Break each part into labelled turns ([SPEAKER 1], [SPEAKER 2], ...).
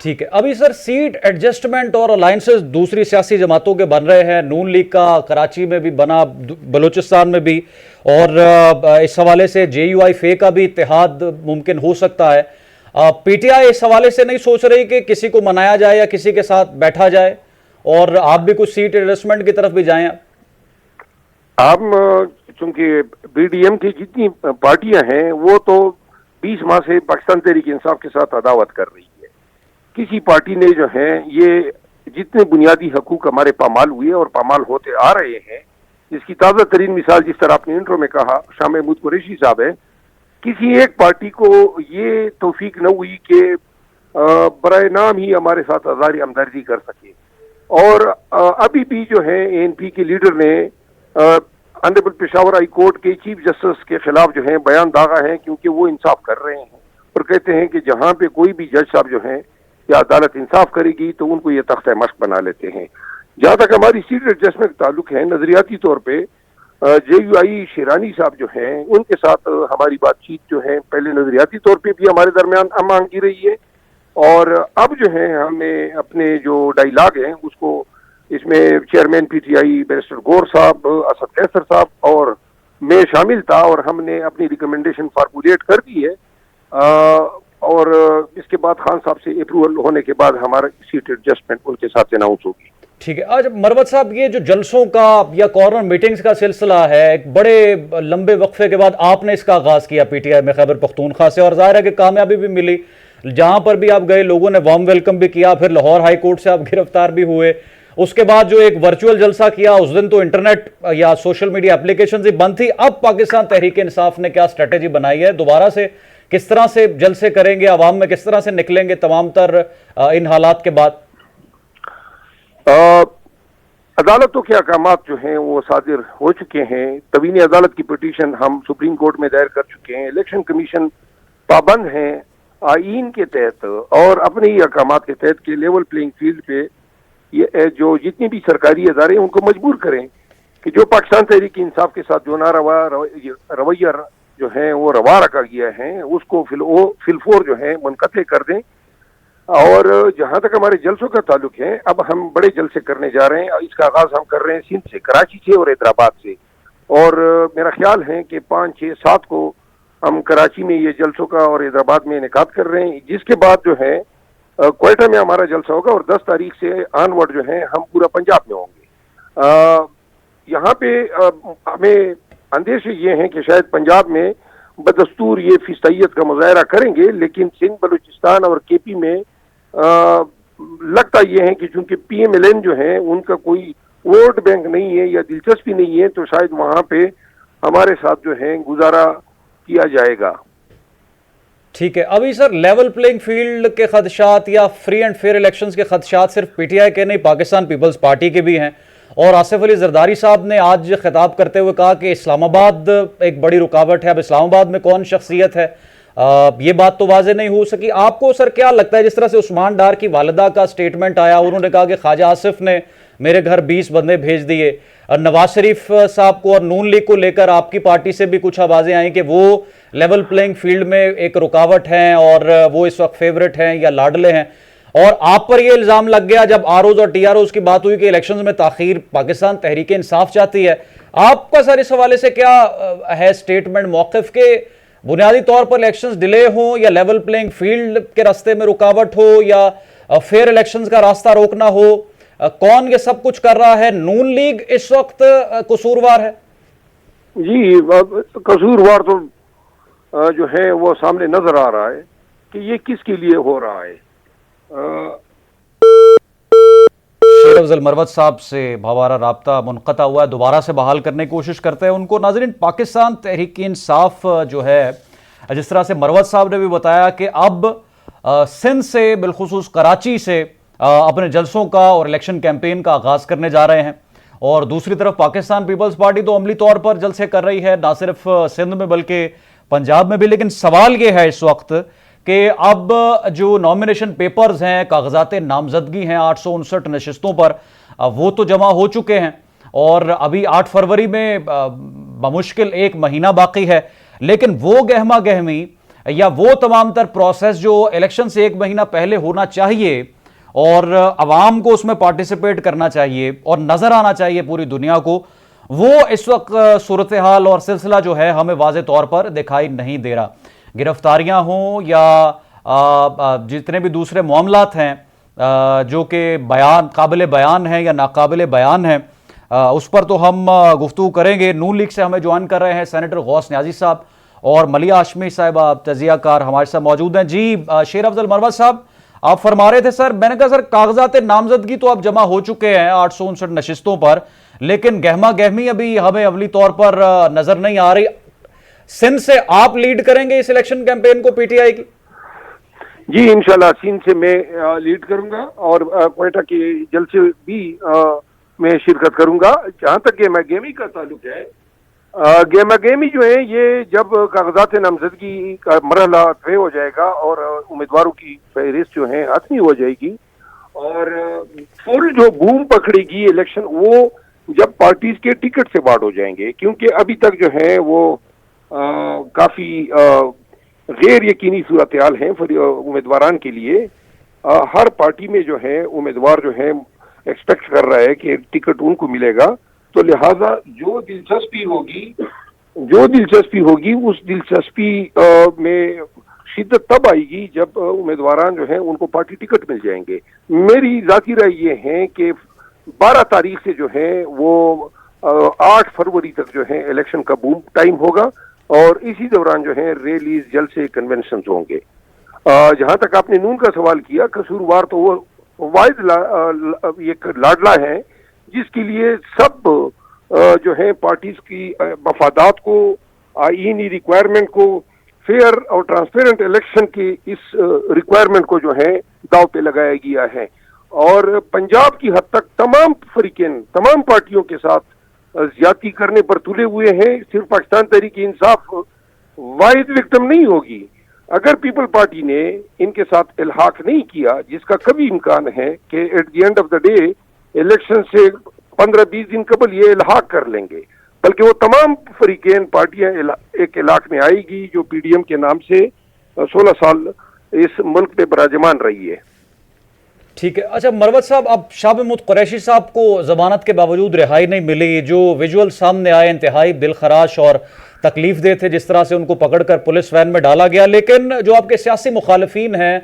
[SPEAKER 1] ٹھیک ہے. ابھی سر سیٹ ایڈجسٹمنٹ اور الائنسز دوسری سیاسی جماعتوں کے بن رہے ہیں. نون لیگ کا کراچی میں بھی بنا, بلوچستان میں بھی, اور اس حوالے سے جے یو آئی فے کا بھی اتحاد ممکن ہو سکتا ہے. پی ٹی آئی اس حوالے سے نہیں سوچ رہی کہ کسی کو منایا جائے یا کسی کے ساتھ بیٹھا جائے اور آپ بھی کچھ سیٹ ایڈجسٹمنٹ کی طرف بھی جائیں؟
[SPEAKER 2] آپ چونکہ بی ڈی ایم کی جتنی پارٹیاں ہیں وہ تو 20 ماہ سے پاکستان تحریک انصاف کے ساتھ عداوت کر رہی ہے. کسی پارٹی نے جو ہے یہ جتنے بنیادی حقوق ہمارے پامال ہوئے اور پامال ہوتے آ رہے ہیں, جس کی تازہ ترین مثال جس طرح آپ نے انٹرو میں کہا شاہ محمود قریشی صاحب ہے, کسی ایک پارٹی کو یہ توفیق نہ ہوئی کہ برائے نام ہی ہمارے ساتھ اظہار ہمدردی کر سکے. اور ابھی بھی جو ہے اے این پی کے لیڈر نے آنریبل پشاور ہائی کورٹ کے چیف جسٹس کے خلاف جو ہے بیان داغا ہے, کیونکہ وہ انصاف کر رہے ہیں اور کہتے ہیں کہ جہاں پہ کوئی بھی جج صاحب جو ہیں یا عدالت انصاف کرے گی تو ان کو یہ تختہ مشق بنا لیتے ہیں. جہاں تک ہماری سیٹ ایڈجسٹمنٹ کا تعلق ہے, نظریاتی طور پہ جے یو آئی شیرانی صاحب جو ہیں ان کے ساتھ ہماری بات چیت جو ہے پہلے نظریاتی طور پہ بھی ہمارے درمیان مانگ کی رہی ہے, اور اب جو ہے ہم نے اپنے جو ڈائیلاگ ہیں اس کو, اس میں chairman P T I barrister گور صاحب, اسد قیصر صاحب اور میں شامل تھا, اور ہم نے اپنی ریکمنڈیشن فارمولیٹ کر دی ہے, اور اس کے بعد خان صاحب سے اپروول ہونے کے بعد ہمارا سیٹ ایڈجسٹمنٹ ان کے ساتھ اناؤنس ہوگی.
[SPEAKER 1] ٹھیک ہے. آج مروت صاحب یہ جو جلسوں کا یا کارنر میٹنگز کا سلسلہ ہے, ایک بڑے لمبے وقفے کے بعد آپ نے اس کا آغاز کیا پی ٹی آئی میں خیبر پختونخوا سے, اور ظاہر ہے کہ کامیابی بھی ملی. جہاں پر بھی آپ گئے لوگوں نے وارم ویلکم بھی کیا, پھر لاہور ہائی کورٹ سے آپ گرفتار بھی ہوئے, اس کے بعد جو ایک ورچوئل جلسہ کیا اس دن تو انٹرنیٹ یا سوشل میڈیا اپلیکیشنز ہی بند تھی. اب پاکستان تحریک انصاف نے کیا اسٹریٹجی بنائی ہے, دوبارہ سے کس طرح سے جلسے کریں گے, عوام میں کس طرح سے نکلیں گے تمام تر ان حالات کے بعد؟
[SPEAKER 2] عدالتوں کے احکامات جو ہیں وہ صادر ہو چکے ہیں. توین عدالت کی پٹیشن ہم سپریم کورٹ میں دائر کر چکے ہیں. الیکشن کمیشن پابند ہیں آئین کے تحت اور اپنے ہی احکامات کے تحت کہ لیول پلینگ فیلڈ پہ یہ جو جتنی بھی سرکاری ادارے ہیں ان کو مجبور کریں کہ جو پاکستان تحریک انصاف کے ساتھ جو ناروا رویہ جو ہیں وہ روا رکھا گیا ہے اس کو فلفور جو ہے منقطع کر دیں. اور جہاں تک ہمارے جلسوں کا تعلق ہے, اب ہم بڑے جلسے کرنے جا رہے ہیں. اس کا آغاز ہم کر رہے ہیں سندھ سے, کراچی سے اور حیدرآباد سے, اور میرا خیال ہے کہ 5, 6, 7 کو ہم کراچی میں یہ جلسوں کا اور حیدرآباد میں انعقاد کر رہے ہیں, جس کے بعد جو ہے کوئٹہ میں ہمارا جلسہ ہوگا, اور 10 تاریخ سے آن ورڈ جو ہے ہم پورا پنجاب میں ہوں گے. یہاں پہ ہمیں اندیشے یہ ہیں کہ شاید پنجاب میں بدستور یہ فیصدیت کا مظاہرہ کریں گے, لیکن سندھ, بلوچستان اور کے پی میں لگتا یہ ہے کہ چونکہ پی ایم ایل این جو ہے ان کا کوئی ووٹ بینک نہیں ہے یا دلچسپی نہیں ہے, تو شاید وہاں پہ ہمارے ساتھ جو ہے گزارا کیا جائے گا.
[SPEAKER 1] ٹھیک ہے. ابھی سر لیول پلینگ فیلڈ کے خدشات یا فری اینڈ فیئر الیکشنز کے خدشات صرف پی ٹی آئی کے نہیں, پاکستان پیپلز پارٹی کے بھی ہیں, اور آصف علی زرداری صاحب نے آج خطاب کرتے ہوئے کہا کہ اسلام آباد ایک بڑی رکاوٹ ہے. اب اسلام آباد میں کون شخصیت ہے, یہ بات تو واضح نہیں ہو سکی. آپ کو سر کیا لگتا ہے, جس طرح سے عثمان ڈار کی والدہ کا سٹیٹمنٹ آیا, انہوں نے کہا کہ خواجہ آصف نے میرے گھر 20 بندے بھیج دیے, نواز شریف صاحب کو اور نون لیگ کو لے کر آپ کی پارٹی سے بھی کچھ آوازیں آئیں کہ وہ لیول پلینگ فیلڈ میں ایک رکاوٹ ہیں اور وہ اس وقت فیورٹ ہیں یا لاڈلے ہیں, اور آپ پر یہ الزام لگ گیا جب آر اوز اور ٹی آر اوز کی بات ہوئی کہ الیکشنز میں تاخیر پاکستان تحریک انصاف چاہتی ہے. آپ کا سر اس حوالے سے کیا ہے سٹیٹمنٹ, موقف کے بنیادی طور پر الیکشنز ڈیلے ہوں یا لیول پلینگ فیلڈ کے راستے میں رکاوٹ ہو یا فیئر الیکشنز کا راستہ روکنا ہو, کون یہ سب کچھ کر رہا ہے؟ نون لیگ اس وقت قصوروار ہے؟
[SPEAKER 2] جی قصوروار تو جو ہے وہ سامنے نظر آ رہا ہے کہ یہ کس کے لیے ہو رہا ہے.
[SPEAKER 1] شیر افضل مروت صاحب سے ہمارا رابطہ منقطع ہوا ہے, دوبارہ سے بحال کرنے کی کوشش کرتے ہیں ان کو. ناظرین, پاکستان تحریک انصاف جو ہے, جس طرح سے مروت صاحب نے بھی بتایا کہ اب سندھ سے بالخصوص کراچی سے اپنے جلسوں کا اور الیکشن کیمپین کا آغاز کرنے جا رہے ہیں, اور دوسری طرف پاکستان پیپلز پارٹی تو عملی طور پر جلسے کر رہی ہے, نہ صرف سندھ میں بلکہ پنجاب میں بھی. لیکن سوال یہ ہے اس وقت کہ اب جو نامینیشن پیپرز ہیں, کاغذات نامزدگی ہیں 859 نشستوں پر, وہ تو جمع ہو چکے ہیں, اور ابھی 8 فروری میں بمشکل 1 مہینہ باقی ہے. لیکن وہ گہما گہمی یا وہ تمام تر پروسیس جو الیکشن سے 1 مہینہ پہلے ہونا چاہیے اور عوام کو اس میں پارٹیسپیٹ کرنا چاہیے اور نظر آنا چاہیے پوری دنیا کو، وہ اس وقت صورتحال اور سلسلہ جو ہے ہمیں واضح طور پر دکھائی نہیں دے رہا؟ گرفتاریاں ہوں یا جتنے بھی دوسرے معاملات ہیں جو کہ قابل بیان ہیں یا ناقابل بیان ہیں، اس پر تو ہم گفتگو کریں گے۔ نون لیگ سے ہمیں جوائن کر رہے ہیں سینیٹر غوث نیازی صاحب اور ملیہ ہاشمی صاحبہ تجزیہ کار ہمارے ساتھ موجود ہیں۔ جی شیر افضل مروت صاحب، آپ فرما رہے تھے سر، میں نے کہا سر کاغذات نامزدگی تو اب جمع ہو چکے ہیں 859 نشستوں پر، لیکن گہما گہمی ابھی ہمیں عملی طور پر نظر نہیں آ رہی۔ سندھ سے آپ لیڈ کریں گے اس الیکشن کیمپین کو پی ٹی آئی کی؟
[SPEAKER 2] جی انشاءاللہ سندھ سے میں لیڈ کروں گا اور کوئٹہ کے جلسے بھی میں شرکت کروں گا۔ جہاں تک گہما گہمی کا تعلق ہے، گہما گہمی جو ہے یہ جب کاغذات نامزدگی کا مرحلہ طے ہو جائے گا اور امیدواروں کی فہرست جو ہے حتمی ہو جائے گی اور فل جو بوم پکڑے گی الیکشن، وہ جب پارٹیز کے ٹکٹ سے بانٹ ہو جائیں گے، کیونکہ ابھی تک جو ہے وہ کافی غیر یقینی صورتحال ہیں امیدواران کے لیے۔ ہر پارٹی میں جو ہے امیدوار جو ہے ایکسپیکٹ کر رہا ہے کہ ٹکٹ ان کو ملے گا، تو لہٰذا جو دلچسپی ہوگی اس دلچسپی میں شدت تب آئے گی جب امیدواران جو ہیں ان کو پارٹی ٹکٹ مل جائیں گے۔ میری ذاتی رائے یہ ہے کہ 12 تاریخ سے جو ہے وہ 8 فروری تک جو ہے الیکشن کا بوم ٹائم ہوگا اور اسی دوران جو ہے ریلیز جلسے کنونشنز ہوں گے۔ جہاں تک آپ نے نون کا سوال کیا، قصوروار تو وہ واحد ایک لاڈلا ہے جس کے لیے سب جو ہے پارٹیز کی مفادات کو، آئینی ریکوائرمنٹ کو، فیئر اور ٹرانسپیرنٹ الیکشن کی اس ریکوائرمنٹ کو جو ہے داؤ پہ لگایا گیا ہے، اور پنجاب کی حد تک تمام فریقین تمام پارٹیوں کے ساتھ زیادتی کرنے پر تلے ہوئے ہیں۔ صرف پاکستان تحریک انصاف واحد وکٹم نہیں ہوگی۔ اگر پیپل پارٹی نے ان کے ساتھ الحاق نہیں کیا، جس کا کبھی امکان ہے کہ at the end of the day election سے 15-20 دن قبل یہ الحاق کر لیں گے، بلکہ وہ تمام فریقین پارٹیاں ایک علاق میں آئے گی جو پی ڈی ایم کے نام سے 16 سال اس ملک میں براجمان رہی ہے۔
[SPEAKER 1] ٹھیک ہے، اچھا مروت صاحب، اب شاہ محمود قریشی صاحب کو ضمانت کے باوجود رہائی نہیں ملی، جو ویژول سامنے آئے انتہائی دل خراش اور تکلیف دہ تھے، جس طرح سے ان کو پکڑ کر پولیس وین میں ڈالا گیا، لیکن جو آپ کے سیاسی مخالفین ہیں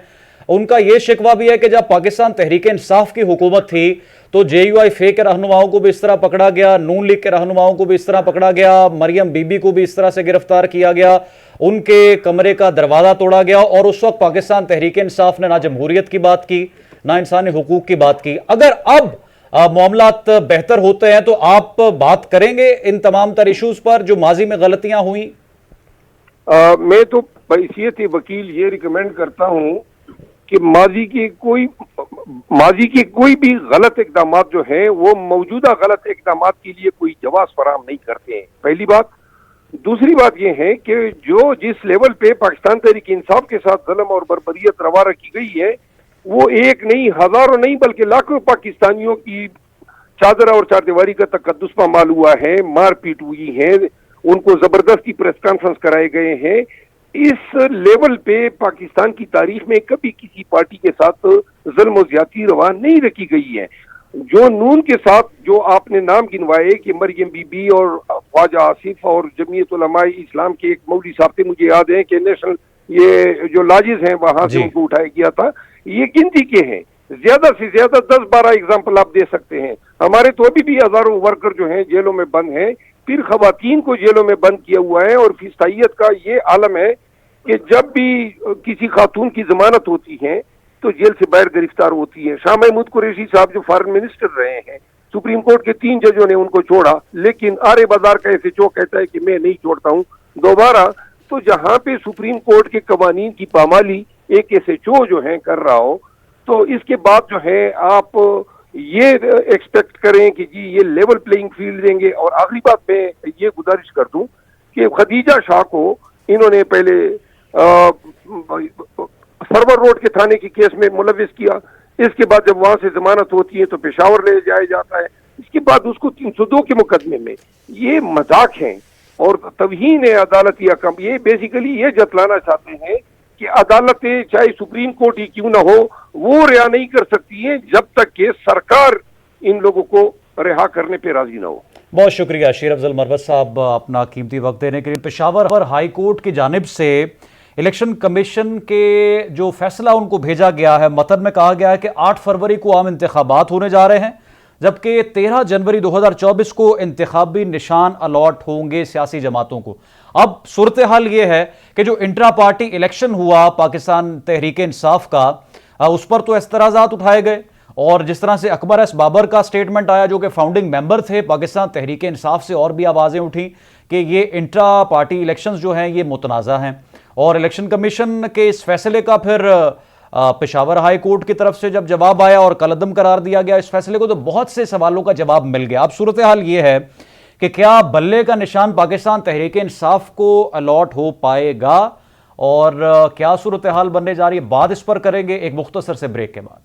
[SPEAKER 1] ان کا یہ شکوہ بھی ہے کہ جب پاکستان تحریک انصاف کی حکومت تھی تو جے یو آئی فے کے رہنماؤں کو بھی اس طرح پکڑا گیا، نون لیگ کے رہنماؤں کو بھی اس طرح پکڑا گیا، مریم بی بی کو بھی اس طرح سے گرفتار کیا گیا، ان کے کمرے کا دروازہ توڑا گیا، اور اس وقت پاکستان تحریک انصاف نے نہ جمہوریت کی بات کی نہ انسانی حقوق کی بات کی۔ اگر اب معاملات بہتر ہوتے ہیں تو آپ بات کریں گے ان تمام تر ایشوز پر جو ماضی میں غلطیاں ہوئیں؟
[SPEAKER 2] میں تو بحیثیت وکیل یہ ریکمینڈ کرتا ہوں کہ ماضی کے کوئی بھی غلط اقدامات جو ہیں وہ موجودہ غلط اقدامات کے لیے کوئی جواز فراہم نہیں کرتے ہیں، پہلی بات۔ دوسری بات یہ ہے کہ جو جس لیول پہ پاکستان تحریک انصاف کے ساتھ ظلم اور بربریت روا رکھی گئی ہے، وہ ایک نہیں، ہزاروں نہیں بلکہ لاکھوں پاکستانیوں کی چادر اور چاردیواری کا تقدس پامال ہوا ہے، مار پیٹ ہوئی ہے، ان کو زبردستی پریس کانفرنس کرائے گئے ہیں۔ اس لیول پہ پاکستان کی تاریخ میں کبھی کسی پارٹی کے ساتھ ظلم و زیادتی روا نہیں رکھی گئی ہے۔ جو نون کے ساتھ جو آپ نے نام گنوائے کہ مریم بی بی اور خواجہ آصف اور جمعیت علماء اسلام کے ایک مولوی صاحب تھے، مجھے یاد ہے کہ نیشنل یہ جو لاجز ہیں وہاں سے ان کو اٹھایا گیا تھا، یہ گنتی کے ہیں، زیادہ سے زیادہ 10-12 اگزامپل آپ دے سکتے ہیں۔ ہمارے تو ابھی بھی ہزاروں ورکر جو ہیں جیلوں میں بند ہیں، پھر خواتین کو جیلوں میں بند کیا ہوا ہے، اور فسطائیت کا یہ عالم ہے کہ جب بھی کسی خاتون کی ضمانت ہوتی ہے تو جیل سے باہر گرفتار ہوتی ہے۔ شاہ محمود قریشی صاحب جو فارن منسٹر رہے ہیں، سپریم کورٹ کے 3 ججوں نے ان کو چھوڑا، لیکن آرے بازار کا ایس ایچ او کہتا ہے کہ میں نہیں چھوڑتا ہوں دوبارہ۔ تو جہاں پہ سپریم کورٹ کے قوانین کی پامالی ایک ایس ایچ او جو ہے کر رہا ہو، تو اس کے بعد جو ہے آپ یہ ایکسپیکٹ کریں کہ جی یہ لیول پلینگ فیلڈ دیں گے۔ اور آخری بات میں یہ گزارش کر دوں کہ خدیجہ شاہ کو انہوں نے پہلے سرور روڈ کے تھانے کی کیس میں ملوث کیا، اس کے بعد جب وہاں سے ضمانت ہوتی ہے تو پشاور لے جایا جاتا ہے، اس کے بعد اس کو 302 کے مقدمے میں۔ یہ مذاق ہیں اور توہین عدالتی حکم، یہ بیسیکلی یہ جتلانا چاہتے ہیں کہ عدالتیں چاہے سپریم کورٹ ہی کیوں نہ ہو وہ رہا نہیں کر سکتی ہیں جب تک کہ سرکار ان لوگوں کو رہا کرنے پہ راضی نہ ہو۔
[SPEAKER 1] بہت شکریہ شیر افضل مروت صاحب اپنا قیمتی وقت دینے کے لیے۔ پشاور ہائی کورٹ کی جانب سے الیکشن کمیشن کے جو فیصلہ ان کو بھیجا گیا ہے، متن میں کہا گیا ہے کہ 8 فروری کو عام انتخابات ہونے جا رہے ہیں، جبکہ 13 جنوری 2024 کو انتخابی نشان الاٹ ہوں گے سیاسی جماعتوں کو۔ اب صورتحال یہ ہے کہ جو انٹرا پارٹی الیکشن ہوا پاکستان تحریک انصاف کا، اس پر تو اعتراضات اٹھائے گئے، اور جس طرح سے اکبر ایس بابر کا سٹیٹمنٹ آیا جو کہ فاؤنڈنگ ممبر تھے پاکستان تحریک انصاف سے، اور بھی آوازیں اٹھیں کہ یہ انٹرا پارٹی الیکشنز جو ہیں یہ متنازع ہیں، اور الیکشن کمیشن کے اس فیصلے کا پھر پشاور ہائی کورٹ کی طرف سے جب جواب آیا اور کالعدم قرار دیا گیا اس فیصلے کو، تو بہت سے سوالوں کا جواب مل گیا۔ اب صورتحال یہ ہے کہ کیا بلے کا نشان پاکستان تحریک انصاف کو الاٹ ہو پائے گا، اور کیا صورتحال بننے جا رہی ہے، بات اس پر کریں گے ایک مختصر سے بریک کے بعد۔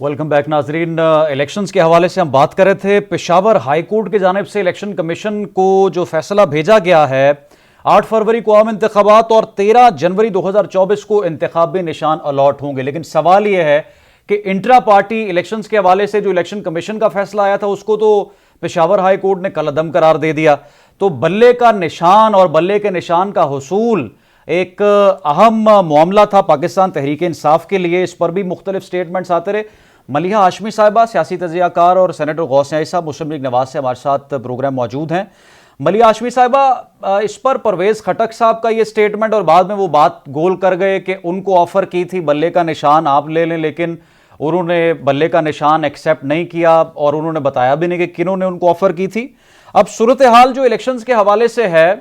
[SPEAKER 1] ویلکم بیک ناظرین، الیکشنز کے حوالے سے ہم بات کر رہے تھے۔ پشاور ہائی کورٹ کی جانب سے الیکشن کمیشن کو جو فیصلہ بھیجا گیا ہے، 8 فروری کو عام انتخابات اور 13 جنوری 2024 کو انتخابی نشان الاٹ ہوں گے، لیکن سوال یہ ہے کہ انٹرا پارٹی الیکشنز کے حوالے سے جو الیکشن کمیشن کا فیصلہ آیا تھا اس کو تو پشاور ہائی کورٹ نے کالعدم قرار دے دیا، تو بلے کا نشان اور بلے کے نشان کا حصول ایک اہم معاملہ تھا پاکستان تحریک انصاف کے لیے۔ اس پر بھی مختلف سٹیٹمنٹس آتے رہے۔ ملیحہ ہاشمی صاحبہ سیاسی تجزیہ کار اور سینیٹر غوث نعیمی صاحب مسلم لیگ نواز سے ہمارے ساتھ پروگرام موجود ہیں۔ ملیحہ ہاشمی صاحبہ، اس پر پرویز خٹک صاحب کا یہ سٹیٹمنٹ، اور بعد میں وہ بات گول کر گئے کہ ان کو آفر کی تھی بلے کا نشان آپ لے لیں، لیکن انہوں نے بلے کا نشان ایکسیپٹ نہیں کیا، اور انہوں نے بتایا بھی نہیں کہ کنہوں نے ان کو آفر کی تھی۔ اب صورتحال جو الیکشنز کے حوالے سے ہے،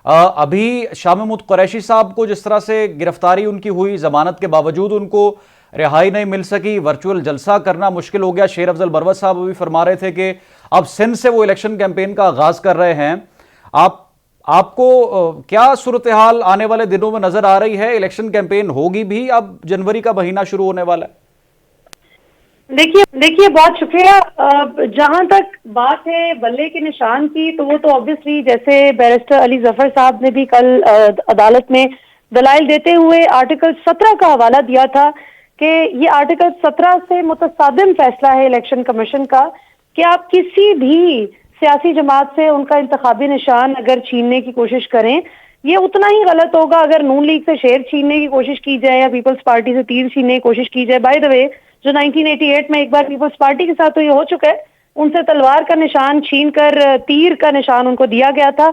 [SPEAKER 1] ابھی شاہ محمود قریشی صاحب کو جس طرح سے گرفتاری ان کی ہوئی، ضمانت کے باوجود ان کو رہائی نہیں مل سکی، ورچوئل جلسہ کرنا مشکل ہو گیا۔ شیر افضل مروت صاحب بھی فرما رہے تھے کہ اب سندھ سے وہ الیکشن کیمپین کا آغاز کر رہے ہیں۔ آپ کو کیا صورتحال آنے والے دنوں میں نظر آ رہی ہے؟ الیکشن کیمپین ہوگی بھی، اب جنوری کا مہینہ شروع ہونے والا ہے۔
[SPEAKER 3] دیکھیے بہت شکریہ۔ جہاں تک بات ہے بلے کے نشان کی، تو وہ تو آبویسلی جیسے بیرسٹر علی ظفر صاحب نے بھی کل عدالت میں دلائل دیتے ہوئے آرٹیکل 17 کا حوالہ دیا تھا کہ یہ آرٹیکل 17 سے متصادم فیصلہ ہے الیکشن کمیشن کا کہ آپ کسی بھی سیاسی جماعت سے ان کا انتخابی نشان اگر چھیننے کی کوشش کریں، یہ اتنا ہی غلط ہوگا اگر نون لیگ سے شیر چھیننے کی کوشش کی جائے یا پیپلز پارٹی سے تیر چھیننے کی کوشش کی جائے۔ بائی دا وے، جو 1988 میں ایک بار پیپلز پارٹی کے ساتھ تو یہ ہو چکا ہے، ان سے تلوار کا نشان چھین کر تیر کا نشان ان کو دیا گیا تھا،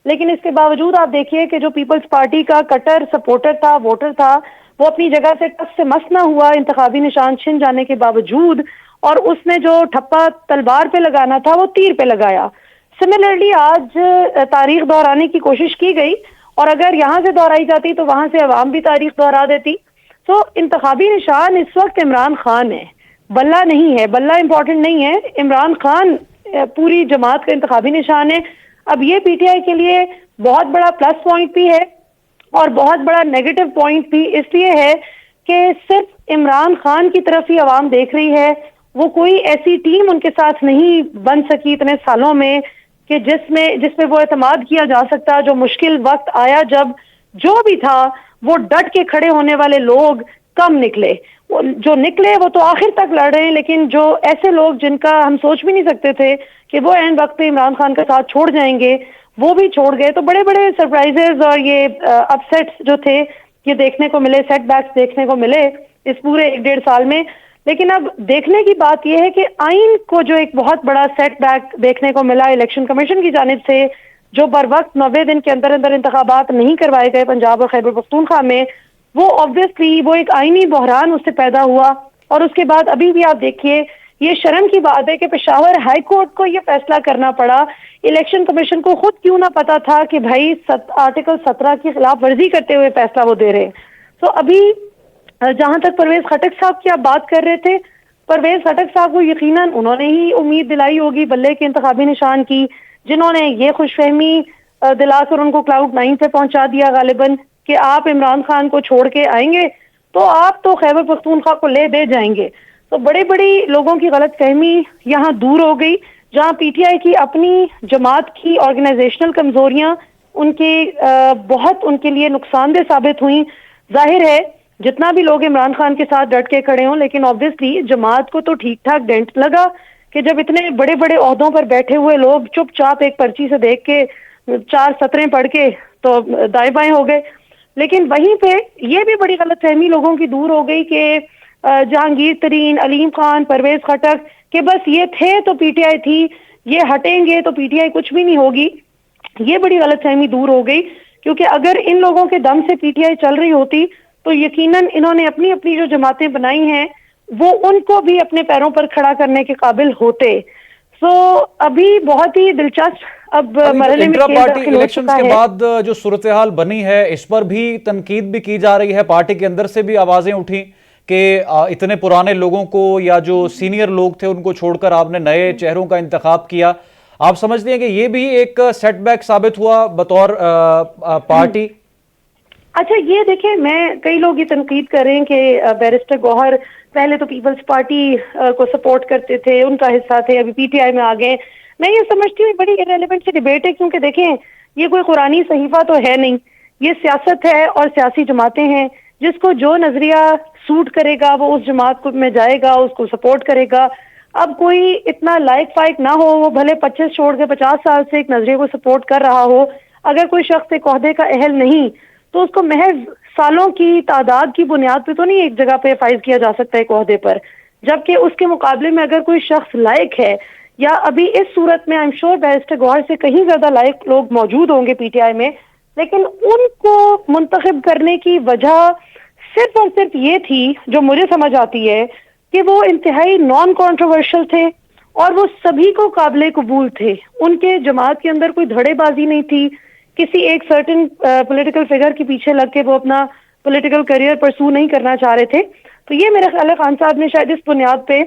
[SPEAKER 3] لیکن اس کے باوجود آپ دیکھیے کہ جو پیپلز پارٹی کا کٹر سپورٹر تھا، ووٹر تھا، وہ اپنی جگہ سے ٹس سے مس نہ ہوا انتخابی نشان چھن جانے کے باوجود، اور اس نے جو ٹھپا تلوار پہ لگانا تھا وہ تیر پہ لگایا۔ سملرلی آج تاریخ دہرانے کی کوشش کی گئی، اور اگر یہاں سے دہرائی جاتی تو وہاں سے عوام بھی تاریخ دہرا دیتی۔ تو انتخابی نشان اس وقت عمران خان ہے، بلہ نہیں ہے، بلہ امپورٹنٹ نہیں ہے، عمران خان پوری جماعت کا انتخابی نشان ہے۔ اب یہ پی ٹی آئی کے لیے بہت بڑا پلس پوائنٹ بھی ہے اور بہت بڑا نیگیٹو پوائنٹ بھی اس لیے ہے کہ صرف عمران خان کی طرف ہی عوام دیکھ رہی ہے، وہ کوئی ایسی ٹیم ان کے ساتھ نہیں بن سکی اتنے سالوں میں کہ جس پہ وہ اعتماد کیا جا سکتا۔ جو مشکل وقت آیا جب جو بھی تھا وہ ڈٹ کے کھڑے ہونے والے لوگ کم نکلے، جو نکلے وہ تو آخر تک لڑ رہے ہیں، لیکن جو ایسے لوگ جن کا ہم سوچ بھی نہیں سکتے تھے کہ وہ اینڈ وقت پہ عمران خان کا ساتھ چھوڑ جائیں گے، وہ بھی چھوڑ گئے۔ تو بڑے بڑے سرپرائزز اور یہ اپ سیٹس جو تھے یہ دیکھنے کو ملے، سیٹ بیکس دیکھنے کو ملے اس پورے 1.5 سال میں۔ لیکن اب دیکھنے کی بات یہ ہے کہ آئین کو جو ایک بہت بڑا سیٹ بیک دیکھنے کو ملا الیکشن کمیشن کی جانب سے، جو بر وقت 90 دن کے اندر انتخابات نہیں کروائے گئے پنجاب اور خیبر پختونخوا میں، وہ آبویسلی وہ ایک آئینی بحران اس سے پیدا ہوا۔ اور اس کے بعد ابھی بھی آپ دیکھیے، یہ شرم کی بات ہے کہ پشاور ہائی کورٹ کو یہ فیصلہ کرنا پڑا، الیکشن کمیشن کو خود کیوں نہ پتا تھا کہ بھائی آرٹیکل 17 کی خلاف ورزی کرتے ہوئے فیصلہ وہ دے رہے ہیں۔ تو ابھی جہاں تک پرویز خٹک صاحب کی آپ بات کر رہے تھے، پرویز خٹک صاحب کو یقیناً انہوں نے ہی امید دلائی ہوگی بلے کے انتخابی نشان کی، جنہوں نے یہ خوش فہمی دلا کر ان کو کلاؤڈ 9 پہ پہنچا دیا غالباً کہ آپ عمران خان کو چھوڑ کے آئیں گے تو آپ تو خیبر پختونخوا کو لے دے جائیں گے. تو بڑے بڑی لوگوں کی غلط فہمی یہاں دور ہو گئی. جہاں پی ٹی آئی کی اپنی جماعت کی آرگنائزیشنل کمزوریاں ان کے بہت ان کے لیے نقصان دہ ثابت ہوئیں. ظاہر ہے جتنا بھی لوگ عمران خان کے ساتھ ڈٹ کے کھڑے ہوں، لیکن آبویسلی جماعت کو تو ٹھیک ٹھاک ڈینٹ لگا کہ جب اتنے بڑے بڑے عہدوں پر بیٹھے ہوئے لوگ چپ چاپ ایک پرچی سے دیکھ کے 4 سطریں پڑھ کے تو دائیں بائیں ہو گئے. لیکن وہیں پہ یہ بھی بڑی غلط فہمی لوگوں کی دور ہو گئی کہ جہانگیر ترین، علیم خان، پرویز خٹک کہ بس یہ تھے تو پی ٹی آئی تھی، یہ ہٹیں گے تو پی ٹی آئی کچھ بھی نہیں ہوگی. یہ بڑی غلط فہمی دور ہو گئی کیونکہ اگر ان لوگوں کے دم سے پی ٹی آئی چل رہی ہوتی تو یقیناً انہوں نے اپنی اپنی جو جماعتیں بنائی ہیں وہ ان کو بھی اپنے پیروں پر کھڑا کرنے کے قابل ہوتے. سو ابھی بہت ہی دلچسپ اب مرحلے میں
[SPEAKER 1] انٹرا
[SPEAKER 3] کھیل
[SPEAKER 1] پارٹی
[SPEAKER 3] داخل ہو
[SPEAKER 1] الیکشنز
[SPEAKER 3] چکا
[SPEAKER 1] کے
[SPEAKER 3] ہے.
[SPEAKER 1] بعد جو صورتحال بنی ہے اس پر بھی تنقید بھی کی جا رہی ہے. پارٹی کے اندر سے بھی آوازیں اٹھی کہ اتنے پرانے لوگوں کو یا جو سینئر لوگ تھے ان کو چھوڑ کر آپ نے نئے چہروں کا انتخاب کیا. آپ سمجھتے ہیں کہ یہ بھی ایک سیٹ بیک ثابت ہوا بطور پارٹی؟
[SPEAKER 3] اچھا یہ دیکھیں، میں کئی لوگ یہ تنقید کر رہے ہیں کہ بیرسٹر گوہر پہلے تو پیپلز پارٹی کو سپورٹ کرتے تھے، ان کا حصہ تھے، ابھی پی ٹی آئی میں آ گئے. میں یہ سمجھتی ہوں بڑی ارریلیونٹ سی ڈیبیٹ ہے کیونکہ دیکھیں یہ کوئی قرآنی صحیفہ تو ہے نہیں، یہ سیاست ہے اور سیاسی جماعتیں ہیں. جس کو جو نظریہ سوٹ کرے گا وہ اس جماعت میں جائے گا، اس کو سپورٹ کرے گا. اب کوئی اتنا لائق فائق نہ ہو، وہ بھلے 25 چھوڑ کے 50 سال سے ایک نظریے کو سپورٹ کر رہا ہو، اگر کوئی شخص ایک عہدے کا اہل نہیں تو اس کو محض سالوں کی تعداد کی بنیاد پہ تو نہیں ایک جگہ پہ فائز کیا جا سکتا ایک عہدے پر. جبکہ اس کے مقابلے میں اگر کوئی شخص لائق ہے، یا ابھی اس صورت میں آئی ایم شیور بیرسٹر گوہر سے کہیں زیادہ لائق لوگ موجود ہوں گے پی ٹی آئی میں، لیکن ان کو منتخب کرنے کی وجہ صرف اور صرف یہ تھی جو مجھے سمجھ آتی ہے کہ وہ انتہائی نان کنٹروورشل تھے اور وہ سبھی کو قابل قبول تھے. ان کے جماعت کے اندر کوئی دھڑے بازی نہیں تھی، کسی ایک سرٹن پولیٹیکل فگر کے پیچھے لگ کے وہ اپنا پولیٹیکل کریئر پرسو نہیں کرنا چاہ رہے تھے. تو یہ میرے خیال ہے خان صاحب نے شاید اس بنیاد پہ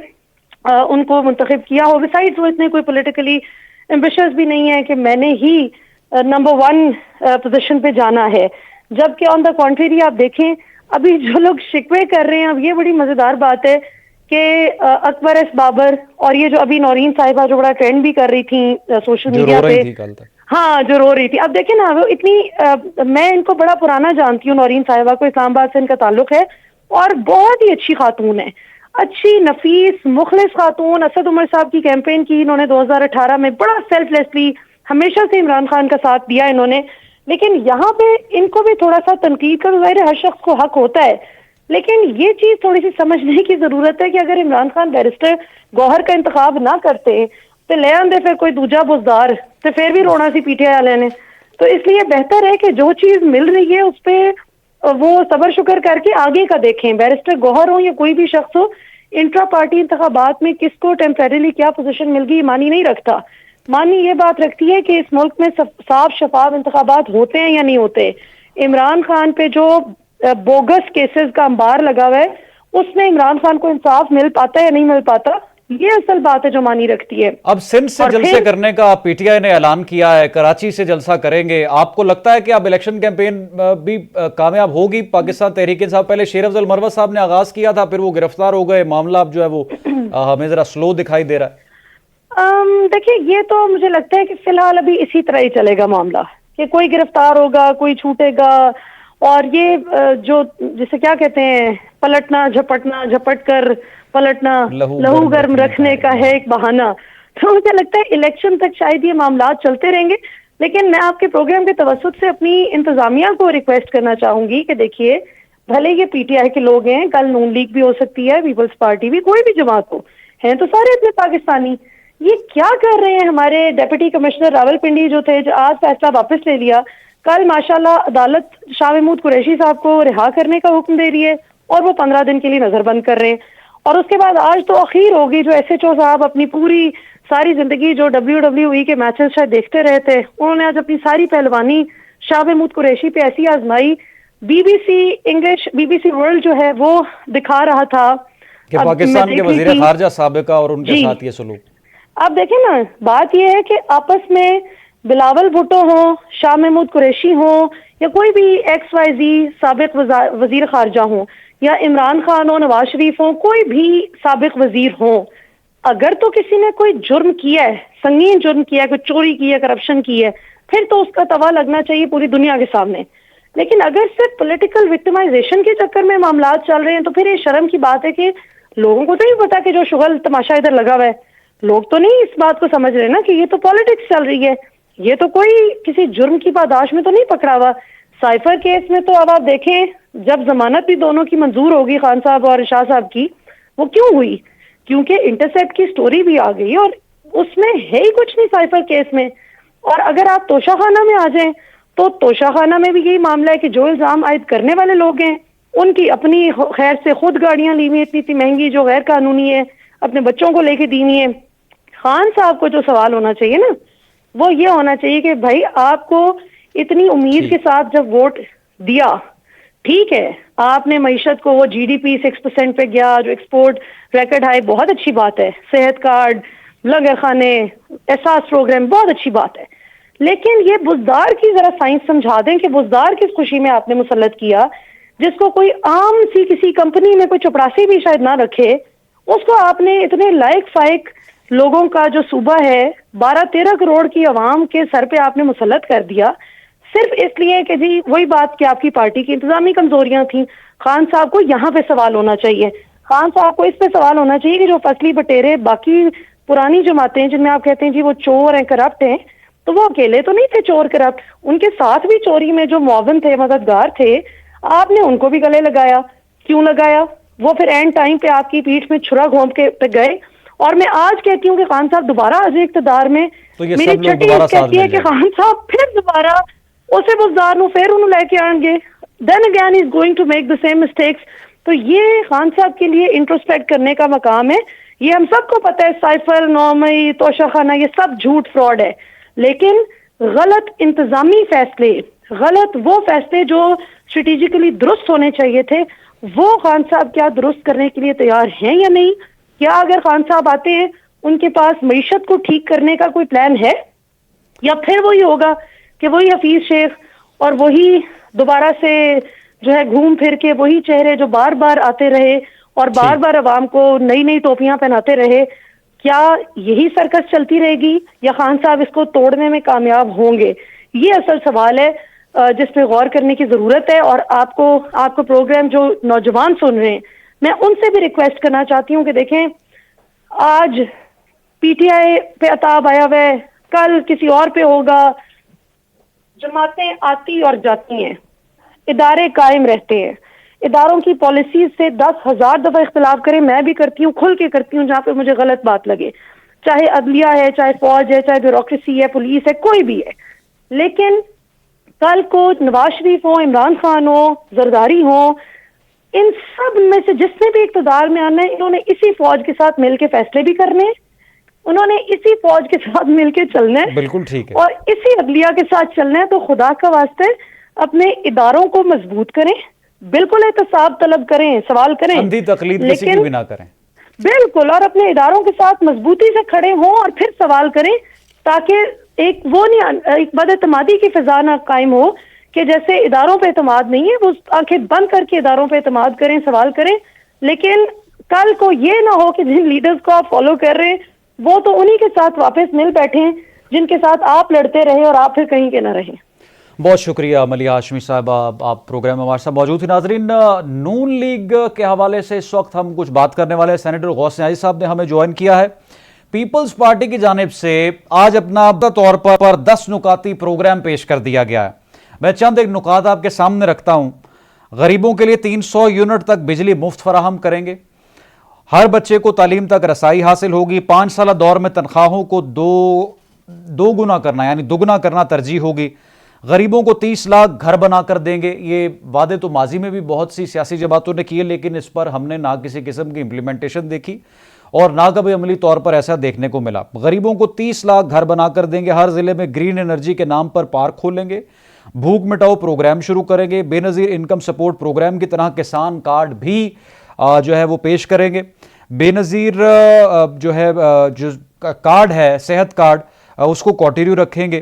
[SPEAKER 3] ان کو منتخب کیا ہو. بسائڈ وہ اتنے کوئی پولیٹیکلی ایمبیشس بھی نہیں ہے کہ میں نے ہی نمبر 1 پوزیشن پہ جانا ہے. جبکہ آن دا کنٹریری آپ دیکھیں ابھی جو لوگ شکوے کر رہے ہیں، اب یہ بڑی مزیدار بات ہے کہ اکبر ایس بابر اور یہ جو ابھی نورین صاحبہ جو بڑا ٹرینڈ بھی کر رہی تھیں سوشل میڈیا پہ، ہاں جو رو رہی تھی، اب دیکھیں نا وہ اتنی میں ان کو بڑا پرانا جانتی ہوں، نورین صاحبہ کو اسلام آباد سے ان کا تعلق ہے اور بہت ہی اچھی خاتون ہے، اچھی نفیس مخلص خاتون. اسد عمر صاحب کی کیمپین کی انہوں نے 2018 میں بڑا سیلف لیسلی، ہمیشہ سے عمران خان کا ساتھ دیا انہوں نے. لیکن یہاں پہ ان کو بھی تھوڑا سا تنقید کا ظاہر ہے ہر شخص کو حق ہوتا ہے، لیکن یہ چیز تھوڑی سی سمجھنے کی ضرورت ہے کہ اگر عمران خان بیرسٹر گوہر کا انتخاب نہ کرتے تو لے آندے پھر کوئی دوجا بزدار تو پھر بھی رونا سی پی ٹی آئی والے نے. تو اس لیے بہتر ہے کہ جو چیز مل رہی ہے اس پہ وہ صبر شکر کر کے آگے کا دیکھیں. بیرسٹر گوہر ہو یا کوئی بھی شخص ہو، انٹرا پارٹی انتخابات میں کس کو ٹیمپریریلی کیا پوزیشن مل گئی مانی نہیں رکھتا. مانی یہ بات رکھتی ہے کہ اس ملک میں صاف شفاف انتخابات ہوتے ہیں یا نہیں ہوتے. عمران خان پہ جو بوگس کیسز کا انبار لگا ہوا ہے اس میں عمران خان کو انصاف مل پاتا ہے یا نہیں مل پاتا، یہ اصل بات ہے جو مانی رکھتی ہے.
[SPEAKER 1] اب سندھ سے جلسے کرنے کا پی ٹی آئی نے اعلان کیا ہے، کراچی سے جلسہ کریں گے. آپ کو لگتا ہے کہ اب الیکشن کیمپین بھی کامیاب ہوگی؟ پاکستان تحریک انصاف پہلے شیر افضل مروت صاحب نے آغاز کیا تھا، پھر وہ گرفتار ہو گئے، معاملہ اب جو ہے وہ ہمیں ذرا سلو دکھائی دے رہا ہے.
[SPEAKER 3] دیکھیے یہ تو مجھے لگتا ہے کہ فی الحال ابھی اسی طرح ہی چلے گا معاملہ، کہ کوئی گرفتار ہوگا، کوئی چھوٹے گا، اور یہ جو جسے کیا کہتے ہیں پلٹنا جھپٹنا، جھپٹ کر پلٹنا، لہو گرم رکھنے کا ہے ایک بہانہ. تو مجھے لگتا ہے الیکشن تک شاید یہ معاملات چلتے رہیں گے. لیکن میں آپ کے پروگرام کے توسط سے اپنی انتظامیہ کو ریکویسٹ کرنا چاہوں گی کہ دیکھیے بھلے یہ پی ٹی آئی کے لوگ ہیں، کل نون لیگ بھی ہو سکتی ہے، پیپلز پارٹی بھی، کوئی بھی جماعت ہو، ہیں تو سارے اپنے پاکستانی. یہ کیا کر رہے ہیں ہمارے ڈپٹی کمشنر راول پنڈی جو تھے، جو آج فیصلہ واپس لے لیا، کل ماشاءاللہ عدالت شاہ محمود قریشی صاحب کو رہا کرنے کا حکم دے رہی ہے اور وہ 15 دن کے لیے نظر بند کر رہے ہیں. اور اس کے بعد آج تو اخیر ہوگی، جو ایس ایچ او صاحب اپنی پوری ساری زندگی جو WWE کے میچز شاید دیکھتے رہے تھے، انہوں نے آج اپنی ساری پہلوانی شاہ محمود قریشی پہ ایسی آزمائی. B B C English, B B C world جو ہے وہ دکھا رہا تھا
[SPEAKER 1] کہ پاکستان کے وزیر خارجہ سابقہ اور ان کے ساتھ یہ سلوک.
[SPEAKER 3] اب دیکھیں نا، بات یہ ہے کہ آپس میں بلاول بھٹو ہوں, شاہ محمود قریشی ہوں, یا کوئی بھی ایکس وائی زی سابق وزیر خارجہ ہوں, یا عمران خان ہو, نواز شریف ہوں, کوئی بھی سابق وزیر ہوں, اگر تو کسی نے کوئی جرم کیا ہے, سنگین جرم کیا ہے, کوئی چوری کی ہے, کرپشن کی ہے, پھر تو اس کا توا لگنا چاہیے پوری دنیا کے سامنے. لیکن اگر صرف پولیٹیکل وکٹمائزیشن کے چکر میں معاملات چل رہے ہیں تو پھر یہ شرم کی بات ہے کہ لوگوں کو تو نہیں پتا کہ جو شغل تماشا ادھر لگا ہوا ہے, لوگ تو نہیں اس بات کو سمجھ رہے نا کہ یہ تو پالیٹکس چل رہی ہے, یہ تو کوئی کسی جرم کی پاداش میں تو نہیں پکڑا ہوا. سائفر کیس میں تو اب آپ دیکھیں, جب ضمانت بھی دونوں کی منظور ہوگی, خان صاحب اور شاہ صاحب کی, وہ کیوں ہوئی؟ کیونکہ انٹرسیپٹ کی سٹوری بھی آ گئی اور اس میں ہے ہی کچھ نہیں سائفر کیس میں. اور اگر آپ توشہ خانہ میں آ جائیں تو توشہ خانہ میں بھی یہی معاملہ ہے کہ جو الزام عائد کرنے والے لوگ ہیں ان کی اپنی خیر سے خود گاڑیاں لی ہوئی اتنی مہنگی جو غیر قانونی ہے, اپنے بچوں کو لے کے دی ہوئی ہیں. خان صاحب کو جو سوال ہونا چاہیے نا وہ یہ ہونا چاہیے کہ بھائی آپ کو اتنی امید کے ساتھ جب ووٹ دیا, ٹھیک ہے آپ نے معیشت کو, وہ جی ڈی پی 6% پہ گیا, جو ایکسپورٹ ریکارڈ ہائی, بہت اچھی بات ہے, صحت کارڈ, لنگر خانے, احساس پروگرام, بہت اچھی بات ہے. لیکن یہ بزدار کی ذرا سائنس سمجھا دیں کہ بزدار کس خوشی میں آپ نے مسلط کیا, جس کو کوئی عام سی کسی کمپنی میں کوئی چپڑاسی بھی شاید نہ رکھے, اس کو آپ نے اتنے لائق فائق لوگوں کا جو صوبہ ہے 12-13 کروڑ کی عوام کے سر پہ آپ نے مسلط کر دیا, صرف اس لیے کہ جی وہی بات کہ آپ کی پارٹی کی انتظامی کمزوریاں تھیں. خان صاحب کو یہاں پہ سوال ہونا چاہیے, خان صاحب کو اس پہ سوال ہونا چاہیے کہ جو فصلی بٹیرے باقی پرانی جماعتیں جن میں آپ کہتے ہیں جی وہ چور ہیں, کرپٹ ہیں, تو وہ اکیلے تو نہیں تھے چور کرپٹ, ان کے ساتھ بھی چوری میں جو معاون تھے, مددگار تھے, آپ نے ان کو بھی گلے لگایا. کیوں لگایا؟ وہ پھر اینڈ ٹائم پہ آپ کی پیٹھ میں چھرا گھونپ کے پہ گئے. اور میں آج کہتی ہوں کہ خان صاحب دوبارہ آج اقتدار میں, میری چھٹی کہتی ہے کہ خان صاحب پھر دوبارہ اسے بزدار نو پھر انہوں لے کے آئیں گے, then again is going to make the same mistakes. تو یہ خان صاحب کے لیے انٹروسپیکٹ کرنے کا مقام ہے. یہ ہم سب کو پتہ ہے سائفر, نومئی, توشہ خانہ, یہ سب جھوٹ فراڈ ہے, لیکن غلط انتظامی فیصلے, غلط وہ فیصلے جو اسٹریٹجیکلی درست ہونے چاہیے تھے, وہ خان صاحب کیا درست کرنے کے لیے تیار ہیں یا نہیں؟ کیا اگر خان صاحب آتے ہیں ان کے پاس معیشت کو ٹھیک کرنے کا کوئی پلان ہے, یا پھر وہی ہوگا کہ وہی حفیظ شیخ اور وہی دوبارہ سے جو ہے گھوم پھر کے وہی چہرے جو بار بار آتے رہے اور بار بار عوام کو نئی نئی ٹوپیاں پہناتے رہے؟ کیا یہی سرکس چلتی رہے گی یا خان صاحب اس کو توڑنے میں کامیاب ہوں گے؟ یہ اصل سوال ہے جس پہ غور کرنے کی ضرورت ہے. اور آپ کو پروگرام جو نوجوان سن رہے ہیں, میں ان سے بھی ریکویسٹ کرنا چاہتی ہوں کہ دیکھیں, آج پی ٹی آئی پہ عطاب آیا ہوا ہے, کل کسی اور پہ ہوگا. جماعتیں آتی اور جاتی ہیں, ادارے قائم رہتے ہیں. اداروں کی پالیسیز سے 10,000 دفعہ اختلاف کریں, میں بھی کرتی ہوں, کھل کے کرتی ہوں جہاں پہ مجھے غلط بات لگے, چاہے عدلیہ ہے, چاہے فوج ہے, چاہے بیوروکریسی ہے, پولیس ہے, کوئی بھی ہے. لیکن کل کو نواز شریف ہو, عمران خان ہو, زرداری ہو, ان سب میں سے جس نے بھی اقتدار میں آنا ہے, انہوں نے اسی فوج کے ساتھ مل کے فیصلے بھی کرنے ہیں, انہوں نے اسی فوج کے ساتھ مل کے چلنا ہے,
[SPEAKER 1] بالکل ٹھیک ہے,
[SPEAKER 3] اور اسی عدلیہ کے ساتھ چلنا ہے. تو خدا کا واسطے اپنے اداروں کو مضبوط کریں, بالکل احتساب طلب کریں, سوال کریں,
[SPEAKER 1] اندھی تقلید کسی کی بھی نہ کریں,
[SPEAKER 3] بالکل, اور اپنے اداروں کے ساتھ مضبوطی سے کھڑے ہوں اور پھر سوال کریں, تاکہ ایک بد اعتمادی کی فضا نہ قائم ہو کہ جیسے اداروں پہ اعتماد نہیں ہے, وہ آنکھیں بند کر کے اداروں پہ اعتماد کریں, سوال کریں. لیکن کل کو یہ نہ ہو کہ جن لیڈرز کو آپ فالو کر رہے ہیں وہ تو انہی کے ساتھ واپس مل بیٹھے ہیں جن کے ساتھ آپ لڑتے رہے اور آپ پھر کہیں کے نہ رہیں.
[SPEAKER 1] بہت شکریہ ملیحہ ہاشمی صاحبہ, آپ پروگرام میں ہمارے ساتھ موجود تھی. ناظرین, نون لیگ کے حوالے سے اس وقت ہم کچھ بات کرنے والے ہیں. سینیٹر غوث نیازی صاحب نے ہمیں جوائن کیا ہے. پیپلز پارٹی کی جانب سے آج اپنا طور پر 10 نکاتی پروگرام پیش کر دیا گیا ہے. میں چند ایک نکات آپ کے سامنے رکھتا ہوں. غریبوں کے لیے 300 یونٹ تک بجلی مفت فراہم کریں گے. ہر بچے کو تعلیم تک رسائی حاصل ہوگی. 5 سالہ دور میں تنخواہوں کو دو گنا کرنا یعنی دگنا کرنا ترجیح ہوگی. غریبوں کو 30 لاکھ گھر بنا کر دیں گے. یہ وعدے تو ماضی میں بھی بہت سی سیاسی جماعتوں نے کیے, لیکن اس پر ہم نے نہ کسی قسم کی امپلیمنٹیشن دیکھی اور نہ کبھی عملی طور پر ایسا دیکھنے کو ملا. غریبوں کو 30 لاکھ گھر بنا کر دیں گے. ہر ضلع میں گرین انرجی کے نام پر پارک کھولیں گے. بھوک مٹاؤ پروگرام شروع کریں گے. بے نظیر انکم سپورٹ پروگرام کی طرح کسان کارڈ بھی جو ہے وہ پیش کریں گے. بے نظیر جو کارڈ ہے صحت کارڈ, اس کو کنٹینیو رکھیں گے.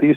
[SPEAKER 4] 30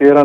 [SPEAKER 4] 13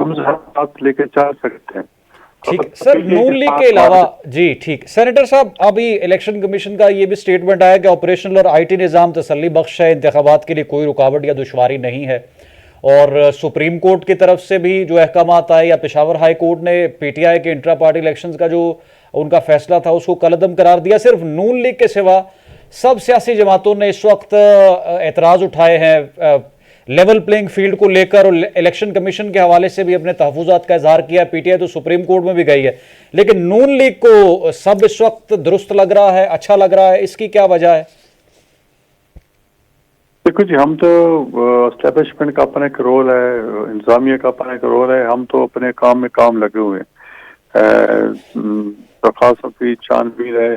[SPEAKER 4] ہم بات لے کے چل سکتے ہیں.
[SPEAKER 1] ٹھیک سر, نون لیگ کے علاوہ جی ٹھیک سینیٹر صاحب, ابھی الیکشن کمیشن کا یہ بھی سٹیٹمنٹ آیا کہ آپریشنل اور آئی ٹی نظام تسلی بخش ہے, انتخابات کے لیے کوئی رکاوٹ یا دشواری نہیں ہے, اور سپریم کورٹ کی طرف سے بھی جو احکامات آئے, یا پشاور ہائی کورٹ نے پی ٹی آئی کے انٹرا پارٹی الیکشنز کا جو ان کا فیصلہ تھا اس کو کالعدم قرار دیا. صرف نون لیگ کے سوا سب سیاسی جماعتوں نے اس وقت اعتراض اٹھائے ہیں لیول پلینگ فیلڈ کو لے کر, اور الیکشن کمیشن کے حوالے سے بھی اپنے تحفظات کا اظہار کیا. پی ٹی آئی تو سپریم کورٹ میں بھی گئی ہے, لیکن نون لیگ کو سب اس وقت درست لگ رہا ہے, اچھا لگ رہا ہے, اس کی کیا وجہ ہے؟
[SPEAKER 4] دیکھو جی, ہم تو اسٹیبلشمنٹ کا اپنا ایک رول ہے, انتظامیہ کا اپنا ایک رول ہے, ہم تو اپنے کام میں کام لگے ہوئے ہیں. درخواستوں کی چھانبین ہے,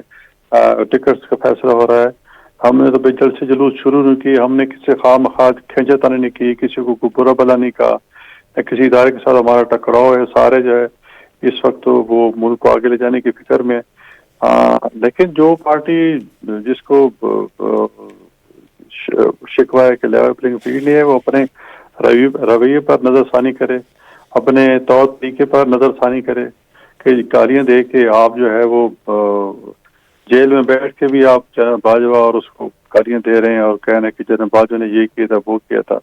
[SPEAKER 4] ٹکٹس کا فیصلہ ہو رہا ہے. ہم نے تو بے جلد سے جلوس شروع نہیں کی, ہم نے کسی خواہ مخواہ کھینچا تانی نہیں کی, کسی کو کوئی برا بلا نہیں کہا, کسی ادارے کے ساتھ ہمارا ٹکراؤ ہے. سارے جو ہے اس وقت تو وہ ملک کو آگے لے جانے کی فکر میں. لیکن جو پارٹی جس کو شکوا ہے کہ لیول پلینگ فیلڈ نہیں ہے, وہ اپنے رویے پر نظر ثانی کرے, اپنے طور طریقے پر نظر ثانی کرے, کہ گالیاں دے کے آپ جو ہے وہ جیل میں بیٹھ کے بھی آپ باجوہ اور اس کو گالیاں دے رہے ہیں اور کہنا کہ جناب باجوہ نے یہ کیا تھا وہ کیا تھا.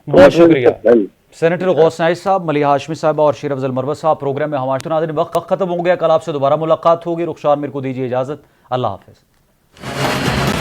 [SPEAKER 1] بہت شکریہ سینیٹر غوث نائب صاحب, ملیحہ ہاشمی صاحبہ اور شیر افضل مروت صاحب پروگرام میں ہمارے. ناظرین وقت ختم ہو گیا, کل آپ سے دوبارہ ملاقات ہوگی. رخشان میر کو دیجیے اجازت, اللہ حافظ.